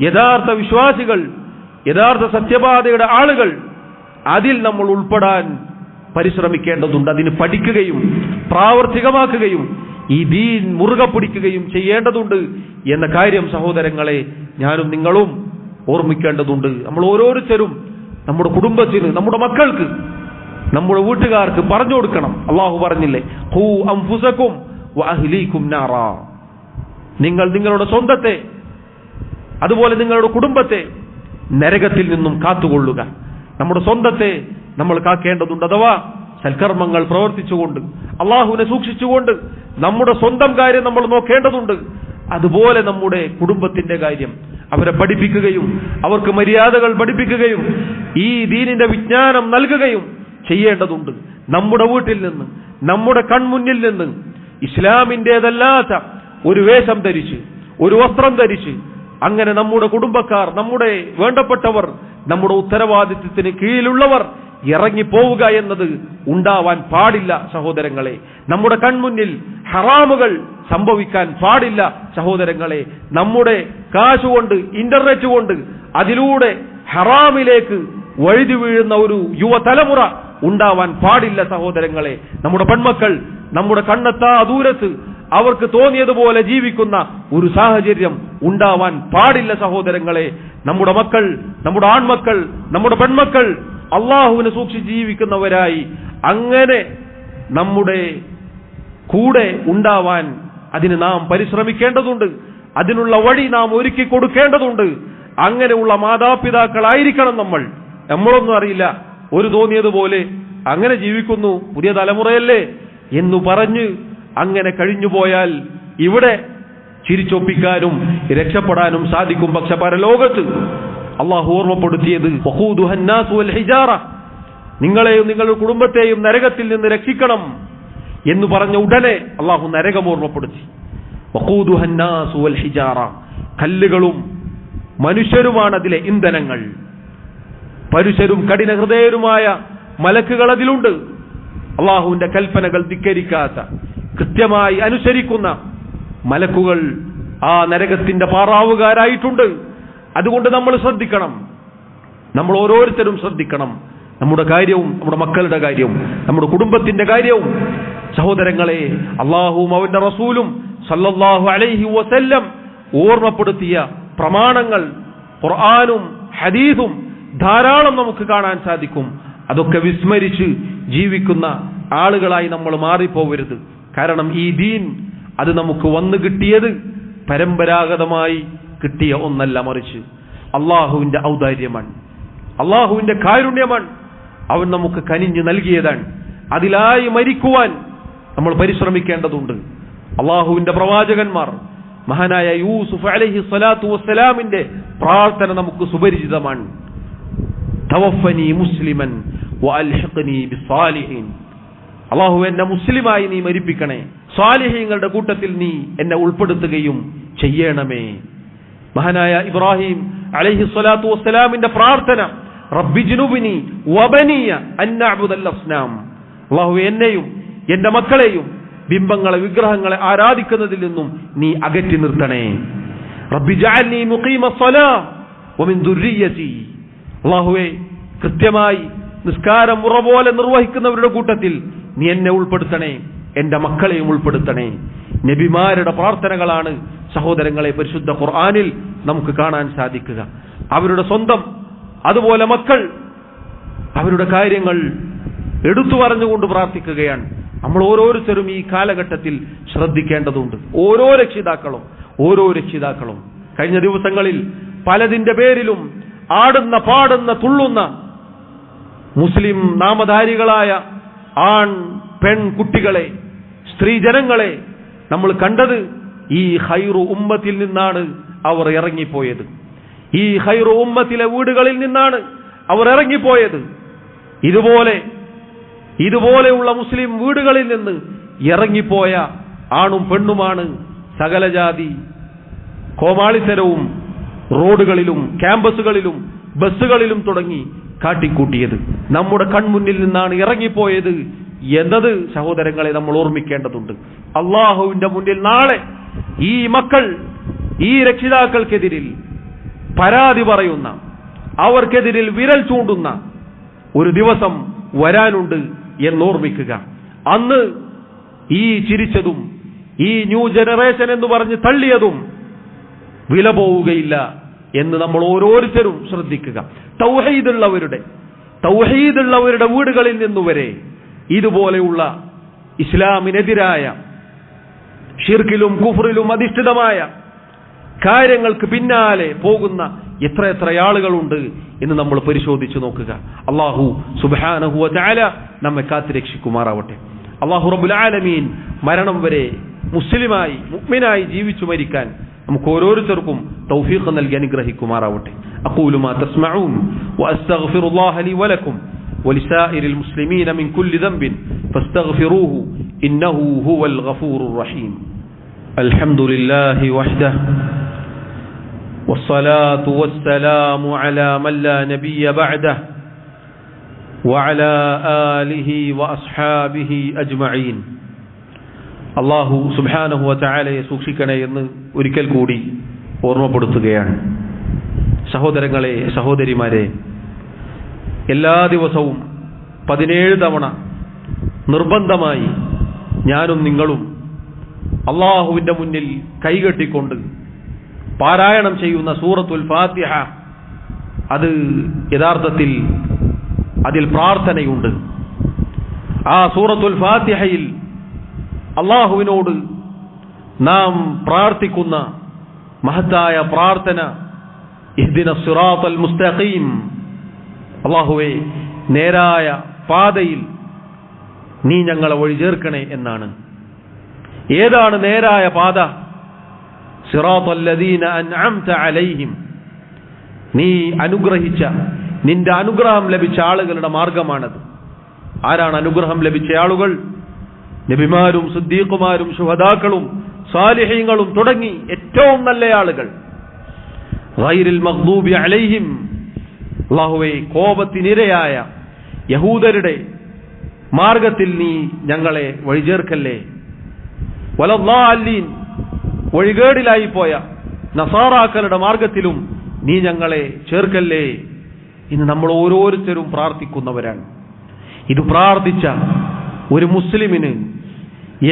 യഥാർത്ഥ വിശ്വാസികൾ, യഥാർത്ഥ സത്യപാതയുടെ ആളുകൾ, അതിൽ നമ്മൾ ഉൾപ്പെടാൻ പരിശ്രമിക്കേണ്ടതുണ്ട്. അതിന് പഠിക്കുകയും പ്രാവർത്തികമാക്കുകയും ഈ ദീൻ മുറുകെ പിടിക്കുകയും ചെയ്യേണ്ടതുണ്ട് എന്ന കാര്യം സഹോദരങ്ങളെ ഞാനും നിങ്ങളും ഓർമ്മിക്കേണ്ടതുണ്ട്. നമ്മൾ ഓരോരുത്തരും നമ്മുടെ കുടുംബത്തിന്, നമ്മുടെ മക്കൾക്ക്, നമ്മുടെ വീട്ടുകാർക്ക് പറഞ്ഞു കൊടുക്കണം. അള്ളാഹു പറഞ്ഞില്ലേ, ഖൂ അൻഫുസകും വഅഹ്ലീകും നാറാ, നിങ്ങൾ നിങ്ങളുടെ സ്വന്തത്തെ അതുപോലെ നിങ്ങളുടെ കുടുംബത്തെ നരകത്തിൽ നിന്നും കാത്തുകൊള്ളുക. നമ്മുടെ സ്വന്തത്തെ നമ്മൾ കാക്കേണ്ടതുണ്ട്. അഥവാ സൽക്കർമ്മങ്ങൾ പ്രവർത്തിച്ചുകൊണ്ട് അള്ളാഹുവിനെ സൂക്ഷിച്ചുകൊണ്ട് നമ്മുടെ സ്വന്തം കാര്യം നമ്മൾ നോക്കേണ്ടതുണ്ട്. അതുപോലെ നമ്മുടെ കുടുംബത്തിന്റെ കാര്യം അവരെ പഠിപ്പിക്കുകയും അവർക്ക് മര്യാദകൾ പഠിപ്പിക്കുകയും ഈ ദീനിന്റെ വിജ്ഞാനം നൽകുകയും ചെയ്യേണ്ടതുണ്ട്. നമ്മുടെ വീട്ടിൽ നിന്ന്, നമ്മുടെ കൺമുന്നിൽ നിന്ന് ഇസ്ലാമിൻ്റെതല്ലാത്ത ഒരു വേഷം ധരിച്ച്, ഒരു വസ്ത്രം ധരിച്ച് അങ്ങനെ നമ്മുടെ കുടുംബക്കാർ, നമ്മുടെ വേണ്ടപ്പെട്ടവർ, നമ്മുടെ ഉത്തരവാദിത്വത്തിന് കീഴിലുള്ളവർ ഇറങ്ങിപ്പോവുക എന്നത് ഉണ്ടാവാൻ പാടില്ല സഹോദരങ്ങളെ. നമ്മുടെ കൺമുന്നിൽ ഹറാമുകൾ സംഭവിക്കാൻ പാടില്ല സഹോദരങ്ങളെ. നമ്മുടെ കാശുകൊണ്ട്, ഇന്റർനെറ്റ് കൊണ്ട് അതിലൂടെ ഹറാമിലേക്ക് വഴുതി വീഴുന്ന ഒരു യുവതലമുറ ഉണ്ടാവാൻ പാടില്ല സഹോദരങ്ങളെ. നമ്മുടെ പെൺമക്കൾ നമ്മുടെ കണ്ണെത്താ ദൂരത്ത് അവർക്ക് തോന്നിയതുപോലെ ജീവിക്കുന്ന ഒരു സാഹചര്യം ഉണ്ടാവാൻ പാടില്ല സഹോദരങ്ങളെ. നമ്മുടെ മക്കൾ, നമ്മുടെ ആൺമക്കൾ, നമ്മുടെ പെൺമക്കൾ അള്ളാഹുവിനെ സൂക്ഷിച്ച് ജീവിക്കുന്നവരായി അങ്ങനെ നമ്മുടെ കൂടെ ഉണ്ടാവാൻ അതിന് നാം പരിശ്രമിക്കേണ്ടതുണ്ട്. അതിനുള്ള വഴി നാം ഒരുക്കി കൊടുക്കേണ്ടതുണ്ട്. അങ്ങനെയുള്ള മാതാപിതാക്കളായിരിക്കണം നമ്മൾ. നമ്മളൊന്നും അറിയില്ല, ഒരു തോന്നിയതുപോലെ അങ്ങനെ ജീവിക്കുന്നു, പുതിയ തലമുറയല്ലേ എന്നു പറഞ്ഞ് അങ്ങനെ കഴിഞ്ഞുപോയാൽ ഇവിടെ ചിരിച്ചൊപ്പിക്കാനും രക്ഷപ്പെടാനും സാധിക്കും. പക്ഷെ പരലോകത്ത് അള്ളാഹു ഓർമ്മപ്പെടുത്തിയത് നിങ്ങളെയും നിങ്ങളുടെ കുടുംബത്തെയും നരകത്തിൽ നിന്ന് രക്ഷിക്കണം എന്ന് പറഞ്ഞ ഉടനെ അള്ളാഹു നരകം ഓർമ്മപ്പെടുത്തി. കല്ലുകളും മനുഷ്യരുമാണ് അതിലെ ഇന്ധനങ്ങൾ. പരുഷരും കഠിന ഹൃദയരുമായ മലക്കുകൾ അതിലുണ്ട്. അള്ളാഹുവിന്റെ കൽപ്പനകൾ ധിക്കരിക്കാത്ത, കൃത്യമായി അനുസരിക്കുന്ന മലക്കുകൾ ആ നരകത്തിന്റെ പാറാവുകാരായിട്ടുണ്ട്. അതുകൊണ്ട് നമ്മൾ ശ്രദ്ധിക്കണം, നമ്മൾ ഓരോരുത്തരും ശ്രദ്ധിക്കണം. നമ്മുടെ കാര്യവും, നമ്മുടെ മക്കളുടെ കാര്യവും, നമ്മുടെ കുടുംബത്തിന്റെ കാര്യവും. സഹോദരങ്ങളെ, അള്ളാഹുവും അവന്റെ റസൂലും സല്ലല്ലാഹു അലൈഹി വസല്ലം ഓർമ്മപ്പെടുത്തിയ പ്രമാണങ്ങൾ ഖുർആനും ഹദീസും ധാരാളം നമുക്ക് കാണാൻ സാധിക്കും. അതൊക്കെ വിസ്മരിച്ച് ജീവിക്കുന്ന ആളുകളായി നമ്മൾ മാറിപ്പോവരുത്. കാരണം ഈ ദീൻ അത് നമുക്ക് വന്നു കിട്ടിയത് പരമ്പരാഗതമായി കിട്ടിയ ഒന്നല്ല, മറിച്ച് അള്ളാഹുവിന്റെ ഔദാര്യമാണ്, അള്ളാഹുവിന്റെ കാരുണ്യമാണ്. അവൻ നമുക്ക് കനിഞ്ഞു നൽകിയതാണ്. അതിലായി മരിക്കുവാൻ നമ്മൾ പരിശ്രമിക്കേണ്ടതുണ്ട്. അള്ളാഹുവിന്റെ പ്രവാചകന്മാർ, മഹാനായ യൂസുഫ് അലൈഹി സ്വലാത്തു വസ്സലാമിന്റെ പ്രാർത്ഥന നമുക്ക് സുപരിചിതമാണ്. തവഫനി മുസ്ലിമൻ വഅൽഹിഖ്നി ബിസ്സാലിഹീൻ. അല്ലാഹു എന്നെ മുസ്ലിമായി നീ മരിപ്പിക്കണേ, സ്വാലിഹീങ്ങളുടെ കൂട്ടത്തിൽ നീ എന്നെ ഉൾപ്പെടുത്തുകയും ചെയ്യണമേ. മഹാനായ ഇബ്രാഹിം അലൈഹി സ്വലാത്തു വസ്സലാമിന്റെ പ്രാർത്ഥന റബ്ബിജ്നുബ്നി വബനിയ അൻ നഅ്ബുദൽ അസ്നാം. അല്ലാഹു എന്നെയും എന്റെ മക്കളെയും ബിംബങ്ങളെ, വിഗ്രഹങ്ങളെ ആരാധിക്കുന്നതിൽ നിന്നും നീ അകറ്റി നിർത്തണേ. റബ്ബി ജഅൽനി മുഖീമസ്സലാ വമിൻ ദുർരിയതി. അല്ലാഹുവേ, കൃത്യമായി നിസ്കാരം മുറ പോലെ നിർവഹിക്കുന്നവരുടെ കൂട്ടത്തിൽ നീ എന്നെ ഉൾപ്പെടുത്തണേ, എന്റെ മക്കളെയും ഉൾപ്പെടുത്തണേ. നബിമാരുടെ പ്രാർത്ഥനകളാണ് സഹോദരങ്ങളെ പരിശുദ്ധ ഖുർആനിൽ നമുക്ക് കാണാൻ സാധിക്കുക. അവരുടെ സ്വന്തം, അതുപോലെ മക്കൾ, അവരുടെ കാര്യങ്ങൾ എടുത്തു പറഞ്ഞുകൊണ്ട് പ്രാർത്ഥിക്കുകയാണ്. നമ്മൾ ഓരോരുത്തരും ഈ കാലഘട്ടത്തിൽ ശ്രദ്ധിക്കേണ്ടതുണ്ട്. ഓരോ രക്ഷിതാക്കളും കഴിഞ്ഞ ദിവസങ്ങളിൽ പലതിന്റെ പേരിലും ആടുന്ന, പാടുന്ന, തുള്ളുന്ന മുസ്ലിം നാമധാരികളായ ആൺ പെൺ കുട്ടികളെ, സ്ത്രീജനങ്ങളെ നമ്മൾ കണ്ടത് ഈ ഖൈറു ഉമ്മത്തിൽ നിന്നാണ് അവർ ഇറങ്ങിപ്പോയത്. ഈ ഖൈറു ഉമ്മത്തിലെ വീടുകളിൽ നിന്നാണ് അവർ ഇറങ്ങിപ്പോയത്. ഇതുപോലെയുള്ള മുസ്ലിം വീടുകളിൽ നിന്ന് ഇറങ്ങിപ്പോയ ആണും പെണ്ണുമാണ് സകലജാതി കോമാളിത്തരവും റോഡുകളിലും ക്യാമ്പസുകളിലും ബസ്സുകളിലും തുടങ്ങി കാട്ടിക്കൂട്ടിയത്. നമ്മുടെ കൺമുന്നിൽ നിന്നാണ് ഇറങ്ങിപ്പോയത് എന്നത് സഹോദരങ്ങളെ നമ്മൾ ഓർമ്മിക്കേണ്ടതുണ്ട്. അള്ളാഹുവിന്റെ മുന്നിൽ നാളെ ഈ മക്കൾ, ഈ രക്ഷിതാക്കൾക്കെതിരിൽ പരാതി പറയുന്ന, അവർക്കെതിരിൽ വിരൽ ചൂണ്ടുന്ന ഒരു ദിവസം വരാനുണ്ട് എന്നോർമ്മിക്കുക. അന്ന് ഈ ചിരിച്ചതും ഈ ന്യൂ ജനറേഷൻ എന്ന് പറഞ്ഞ് തള്ളിയതും വില പോവുകയില്ല എന്ന് നമ്മൾ ഓരോരുത്തരും ശ്രദ്ധിക്കുക. തൗഹീദുള്ളവരുടെ വീടുകളിൽ നിന്നുവരെ ഇതുപോലെയുള്ള ഇസ്ലാമിനെതിരായ ഷിർക്കിലും കുഫ്റിലും അധിഷ്ഠിതമായ കാര്യങ്ങൾക്ക് പിന്നാലെ പോകുന്ന എത്ര ആളുകളുണ്ട് എന്ന് നമ്മൾ പരിശോധിച്ചു നോക്കുക. അല്ലാഹു സുബ്ഹാനഹു വ തആല നമ്മെ കാത്തുരക്ഷിക്കുമാറാവട്ടെ. അല്ലാഹു റബ്ബുൽ ആലമീൻ മരണം വരെ മുസ്ലിമായി മുഅ്മിനായി ജീവിച്ചു മരിക്കാൻ നമുക്ക് ഓരോരുത്തർക്കും തൗഫീഖ് നൽകി അനുഗ്രഹിക്കുമാറാവട്ടെ. അഖൂലു മാ തസ്മഊൻ വഅസ്തഗ്ഫിറുല്ലാഹ ലി വലക്കും വലിസാഇരിൽ മുസ്ലിമീന മിൻ കുല്ലി ദംബിൻ ഫസ്തഗ്ഫിറൂഹു ഇന്നഹു ഹുവൽ ഗഫൂറുർ റഹീം. അൽഹംദുലില്ലാഹി വഹ്ദഹു والصلاة والسلام على من لا نبي بعده وعلى آله وأصحابه أجمعين. അല്ലാഹു സുബ്ഹാനഹു വ തആലയെ സൂക്ഷിക്കണേ എന്ന് ഒരിക്കൽ കൂടി ഓർമ്മപ്പെടുത്തുകയാണ്. സഹോദരങ്ങളെ, സഹോദരിമാരെ, എല്ലാ ദിവസവും 17 തവണ നിർബന്ധമായി ഞാനും നിങ്ങളും അല്ലാഹുവിന്റെ മുന്നിൽ കൈകെട്ടിക്കൊണ്ട് പാരായണം ചെയ്യുന്ന സൂറത്തുൽ ഫാത്തിഹ, അത് യഥാർത്ഥത്തിൽ അതിൽ പ്രാർത്ഥനയുണ്ട്. ആ സൂറത്തുൽ ഫാത്തിഹയിൽ അല്ലാഹുവിനോട് നാം പ്രാർത്ഥിക്കുന്ന മഹത്തായ പ്രാർത്ഥന ഇഹ്ദിനസ് സിറാത്തൽ മുസ്തഖീം, അല്ലാഹുവേ നേരായ പാതയിൽ നീ ഞങ്ങളെ വഴി ചേർക്കണേ എന്നാണ്. ഏതാണ് നേരായ പാത? സിറാത്തൽ ലദീന അൻഅംത അലൈഹിം, നീ അനുഗ്രഹിച്ച, നിന്റെ അനുഗ്രഹം ലഭിച്ച ആളുകളുടെ മാർഗമാണത്. ആരാണ് അനുഗ്രഹം ലഭിച്ച ആളുകൾ? നബിമാരും സിദ്ദീഖുമാരും ശുഹദാക്കളും സാലിഹീങ്ങളും തുടങ്ങി ഏറ്റവും നല്ല ആളുകൾ. ഗൈറിൽ മഗ്ദൂബി അലൈഹിം, അല്ലാഹുവേ കോപത്തിനിരയായ യഹൂദരുടെ മാർഗത്തിൽ നീ ഞങ്ങളെ വഴിചേർക്കല്ലേ. വലദ്ദാലീൻ, വഴികേടിലായി പോയ നസാറാക്കളുടെ മാർഗത്തിലും നീ ഞങ്ങളെ ചേർക്കല്ലേ. ഇന്ന് നമ്മൾ ഓരോരുത്തരും പ്രാർത്ഥിക്കുന്നവരാണ്. ഇത് പ്രാർത്ഥിച്ച ഒരു മുസ്ലിമിന്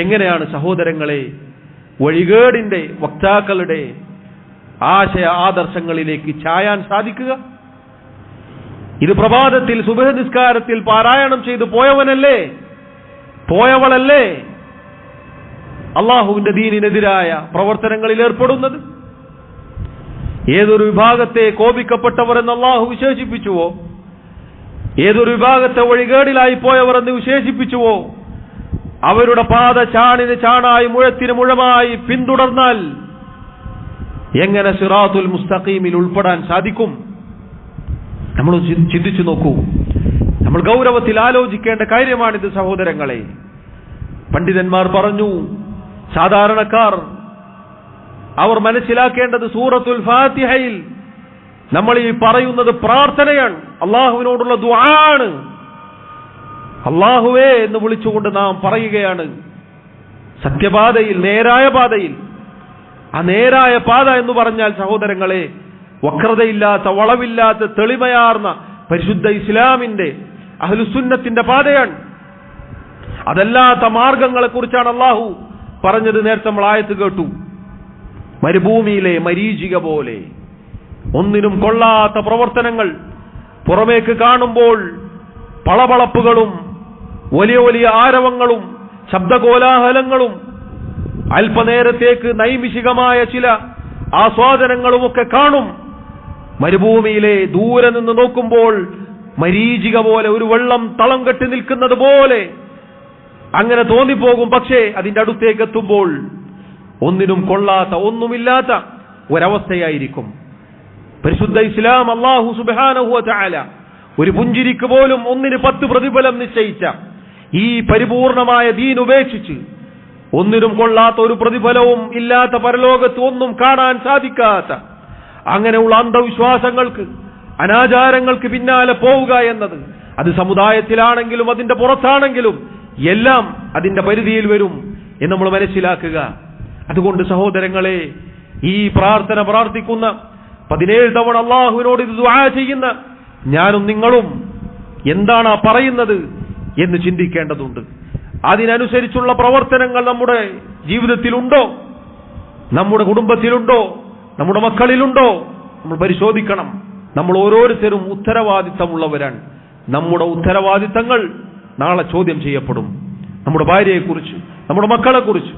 എങ്ങനെയാണ് സഹോദരങ്ങളെ വഴികേടിന്റെ വക്താക്കളുടെ ആശയ ആദർശങ്ങളിലേക്ക് ചായാൻ സാധിക്കുക? ഇത് പ്രഭാതത്തിൽ സുബ്ഹ് നിസ്കാരത്തിൽ പാരായണം ചെയ്തു പോയവനല്ലേ, പോയവളല്ലേ അള്ളാഹുവിന്റെ ദീനിനെതിരായ പ്രവർത്തനങ്ങളിൽ ഏർപ്പെടുന്നത്? ഏതൊരു വിഭാഗത്തെ കോപിക്കപ്പെട്ടവർ എന്ന് അള്ളാഹു വിശേഷിപ്പിച്ചുവോ, ഏതൊരു വിഭാഗത്തെ വഴികേടിലായി പോയവർ എന്ന് വിശേഷിപ്പിച്ചുവോ, അവരുടെ പാത ചാണിന് ചാണായി മുഴത്തിന് മുഴമായി പിന്തുടർന്നാൽ എങ്ങനെ സിറാത്തുൽ മുസ്തഖീമിൽ ഉൾപ്പെടാൻ സാധിക്കും? നമ്മൾ ചിന്തിച്ചു നോക്കൂ. നമ്മൾ ഗൗരവത്തിൽ ആലോചിക്കേണ്ട കാര്യമാണിത് സഹോദരങ്ങളെ. പണ്ഡിതന്മാർ പറഞ്ഞു, സാധാരണക്കാർ അവർ മനസ്സിലാക്കേണ്ടത് സൂറത്തുൽ ഫാത്തിഹയിൽ നമ്മൾ ഈ പറയുന്നത് പ്രാർത്ഥനയാണ്, അള്ളാഹുവിനോടുള്ള ദുആണ്. അള്ളാഹുവേ എന്ന് വിളിച്ചുകൊണ്ട് നാം പറയുകയാണ് സത്യപാതയിൽ, നേരായ പാതയിൽ. ആ നേരായ പാത എന്ന് പറഞ്ഞാൽ സഹോദരങ്ങളെ വക്രതയില്ലാത്ത, വളവില്ലാത്ത, തെളിമയാർന്ന പരിശുദ്ധ ഇസ്ലാമിന്റെ അഹ്ലുസുന്നത്തിന്റെ പാതയാണ്. അതല്ലാത്ത മാർഗങ്ങളെ കുറിച്ചാണ് അള്ളാഹു പറഞ്ഞത്. നേരത്തെ നമ്മൾ ആയത്ത് കേട്ടു, മരുഭൂമിയിലെ മരീചിക പോലെ ഒന്നിനും കൊള്ളാത്ത പ്രവർത്തനങ്ങൾ, പുറമേക്ക് കാണുമ്പോൾ പളപളപ്പുകളും വലിയ വലിയ ആരവങ്ങളും ശബ്ദകോലാഹലങ്ങളും അല്പനേരത്തേക്ക് നൈമിഷികമായ ചില ആസ്വാദനങ്ങളുമൊക്കെ കാണും. മരുഭൂമിയിലെ ദൂരെ നിന്ന് നോക്കുമ്പോൾ മരീചിക പോലെ, ഒരു വെള്ളം തളം കെട്ടി നിൽക്കുന്നത് പോലെ അങ്ങനെ തോന്നിപ്പോകും. പക്ഷേ അതിന്റെ അടുത്തേക്ക് എത്തുമ്പോൾ ഒന്നിനും കൊള്ളാത്ത, ഒന്നുമില്ലാത്ത ഒരവസ്ഥയായിരിക്കും. പരിശുദ്ധ ഇസ്ലാം അല്ലാഹു സുബ്ഹാനഹു വ തആല ഒരു പുഞ്ചിരിക്ക് പോലും 1 10 പ്രതിഫലം നിശ്ചയിച്ച ഈ പരിപൂർണമായ ദീൻ ഉപേക്ഷിച്ച് ഒന്നിനും കൊള്ളാത്ത, ഒരു പ്രതിഫലവും ഇല്ലാത്ത, പരലോകത്ത് ഒന്നും കാണാൻ സാധിക്കാത്ത അങ്ങനെയുള്ള അന്ധവിശ്വാസങ്ങൾക്ക്, അനാചാരങ്ങൾക്ക് പിന്നാലെ പോവുക എന്നത് അത് സമുദായത്തിലാണെങ്കിലും അതിന്റെ പുറത്താണെങ്കിലും എല്ലാം അതിന്റെ പരിധിയിൽ വരും എന്ന് നമ്മൾ മനസ്സിലാക്കുക. അതുകൊണ്ട് സഹോദരങ്ങളെ, ഈ പ്രാർത്ഥന പ്രാർത്ഥിക്കുന്ന 17 തവണ അള്ളാഹുവിനോട് ഇത് ദുആ ചെയ്യുന്ന ഞാനും നിങ്ങളും എന്താണ് പറയുന്നത് എന്ന് ചിന്തിക്കേണ്ടതുണ്ട്. അതിനനുസരിച്ചുള്ള പ്രവർത്തനങ്ങൾ നമ്മുടെ ജീവിതത്തിലുണ്ടോ, നമ്മുടെ കുടുംബത്തിലുണ്ടോ, നമ്മുടെ മക്കളിലുണ്ടോ? നമ്മൾ പരിശോധിക്കണം. നമ്മൾ ഓരോരുത്തരും ഉത്തരവാദിത്തമുള്ളവരാണ്. നമ്മുടെ ഉത്തരവാദിത്തങ്ങൾ നാളെ ചോദ്യം ചെയ്യപ്പെടും. നമ്മുടെ ഭാര്യയെക്കുറിച്ച്, നമ്മുടെ മക്കളെക്കുറിച്ച്,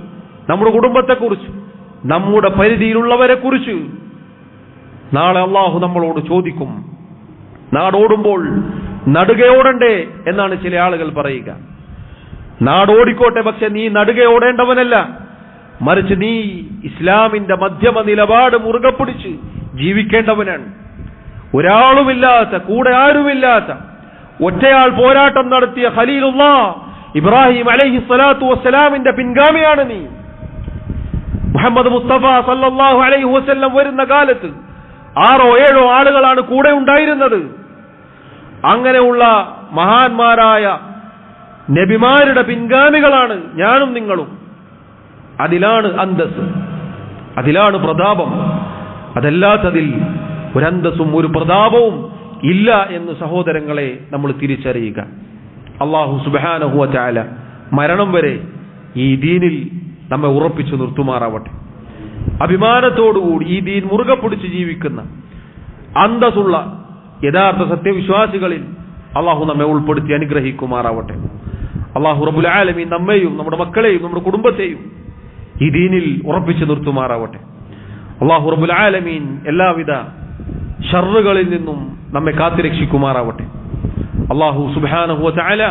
നമ്മുടെ കുടുംബത്തെക്കുറിച്ച്, നമ്മുടെ പരിധിയിലുള്ളവരെ കുറിച്ച് നാളെ അള്ളാഹു നമ്മളോട് ചോദിക്കും. നാടോടുമ്പോൾ നടുകയോടണ്ടേ എന്നാണ് ചില ആളുകൾ പറയുക. നാടോടിക്കോട്ടെ, പക്ഷെ നീ നടുകയോടേണ്ടവനല്ല, മറിച്ച് നീ ഇസ്ലാമിന്റെ മധ്യമ നിലപാട് മുറുകെ പിടിച്ച് ജീവിക്കേണ്ടവനാണ്. ഒരാളുമില്ലാത്ത, കൂടെ ആരുമില്ലാത്ത ഒറ്റയാൾ പോരാട്ടം നടത്തിയ ഖലീലുള്ളാഹ് ഇബ്രാഹിം അലൈഹി സ്വലാത്തു വസ്സലാമിന്റെ പിൻഗാമിയാണ് നീ. മുഹമ്മദ് മുസ്തഫ സല്ലല്ലാഹു അലൈഹി വസല്ലം വരുന്ന കാലത്ത് 6 or 7 ആളുകളാണ് കൂടെ ഉണ്ടായിരുന്നത്. അങ്ങനെയുള്ള മഹാന്മാരായ നബിമാരുടെ പിൻഗാമികളാണ് ഞാനും നിങ്ങളും. അതിലാണ് അന്തസ്, അതിലാണ് പ്രതാപം. അതല്ലാത്തതിൽ ഒരന്തസ്സും ഒരു പ്രതാപവും ഇല്ല എന്ന് സഹോദരങ്ങളെ നമ്മൾ തിരിച്ചറിയുക. അല്ലാഹു സുബ്ഹാനഹു വ തആല മരണം വരെ ഈ ദീനിൽ നമ്മെ ഉറപ്പിച്ചു നിർത്തുമാറാവട്ടെ. അഭിമാനത്തോടുകൂടി ഈ ദീൻ മുറുകെ പിടിച്ച് ജീവിക്കുന്ന അന്തസ്സുള്ള യഥാർത്ഥ സത്യവിശ്വാസികളിൽ അള്ളാഹു നമ്മെ ഉൾപ്പെടുത്തി അനുഗ്രഹിക്കുമാറാവട്ടെ. അള്ളാഹു റബ്ബുൽ ആലമീൻ നമ്മെയും നമ്മുടെ മക്കളെയും നമ്മുടെ കുടുംബത്തെയും ഈ ദീനിൽ ഉറപ്പിച്ചു നിർത്തുമാറാവട്ടെ. അള്ളാഹു റബ്ബുൽ ആലമീൻ എല്ലാവിധ ഷർറുകളിൽ നിന്നും നമ്മെ കാത്തുരക്ഷിക്കുമാറാവട്ടെ. അള്ളാഹു സുബ്ഹാനഹു വ തആല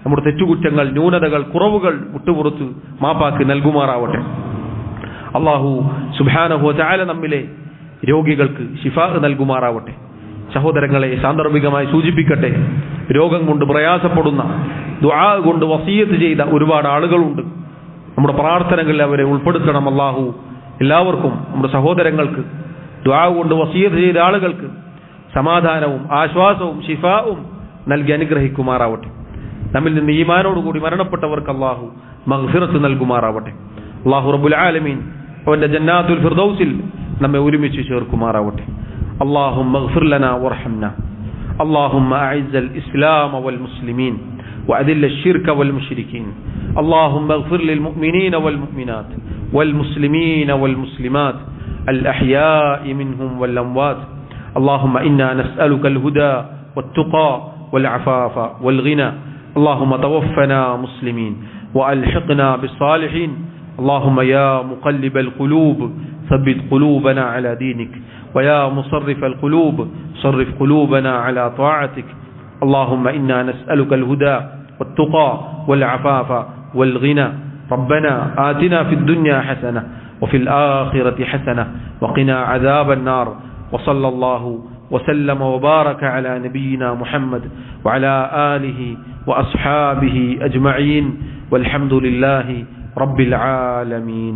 നമ്മുടെ തെറ്റുകുറ്റങ്ങൾ, ന്യൂനതകൾ, കുറവുകൾ വിട്ടുപുറത്ത് മാപ്പാക്കി നൽകുമാറാവട്ടെ. അള്ളാഹു സുബ്ഹാനഹു വ തആല നമ്മിലെ രോഗികൾക്ക് ശിഫാ നൽകുമാറാവട്ടെ. സഹോദരങ്ങളെ, സാന്ദർഭികമായി സൂചിപ്പിക്കട്ടെ, രോഗം കൊണ്ട് പ്രയാസപ്പെടുന്ന, ദുആ കൊണ്ട് വസിയത്ത് ചെയ്ത ഒരുപാട് ആളുകളുണ്ട്. നമ്മുടെ പ്രാർത്ഥനകളിൽ അവരെ ഉൾപ്പെടുത്തണം. അള്ളാഹു എല്ലാവർക്കും, നമ്മുടെ സഹോദരങ്ങൾക്ക്, ദുആ കൊണ്ട് വസിയത്ത് ചെയ്ത ആളുകൾക്ക് സമാധാനവും ആശ്വാസവും ശിഫാവും നൽകി അനുഗ്രഹിക്കുമാറാവട്ടെ. നമ്മിൽ നിന്ന് ഈമാനോടുകൂടി മരണപ്പെട്ടവർക്ക് അള്ളാഹു മഗ്ഫിറത്ത് നൽകുമാറാവട്ടെ. അള്ളാഹു റബ്ബുൽ ആലമീൻ അവന്റെ ജന്നാത്തുൽ ഫിർദൗസിൽ നമ്മെ ഒരുമിച്ച് ചേർക്കുമാറാവട്ടെ. اللهم اغفر لنا وارحمنا. اللهم أعز الإسلام والمسلمين وأذل الشرك والمشركين. اللهم اغفر للمؤمنين والمؤمنات والمسلمين والمسلمات الأحياء منهم والأموات. اللهم إنا نسألك الهدى والتقى والعفاف والغنى. اللهم توفنا مسلمين وألحقنا بالصالحين. اللهم يا مقلب القلوب ثبت قلوبنا على دينك، ويا مصرف القلوب صرف قلوبنا على طاعتك. اللهم إنا نسألك الهدى والتقى والعفاف والغنى. ربنا آتنا في الدنيا حسنة وفي الآخرة حسنة وقنا عذاب النار. وصلى الله وسلم وبارك على نبينا محمد وعلى آله وأصحابه أجمعين والحمد لله رب العالمين.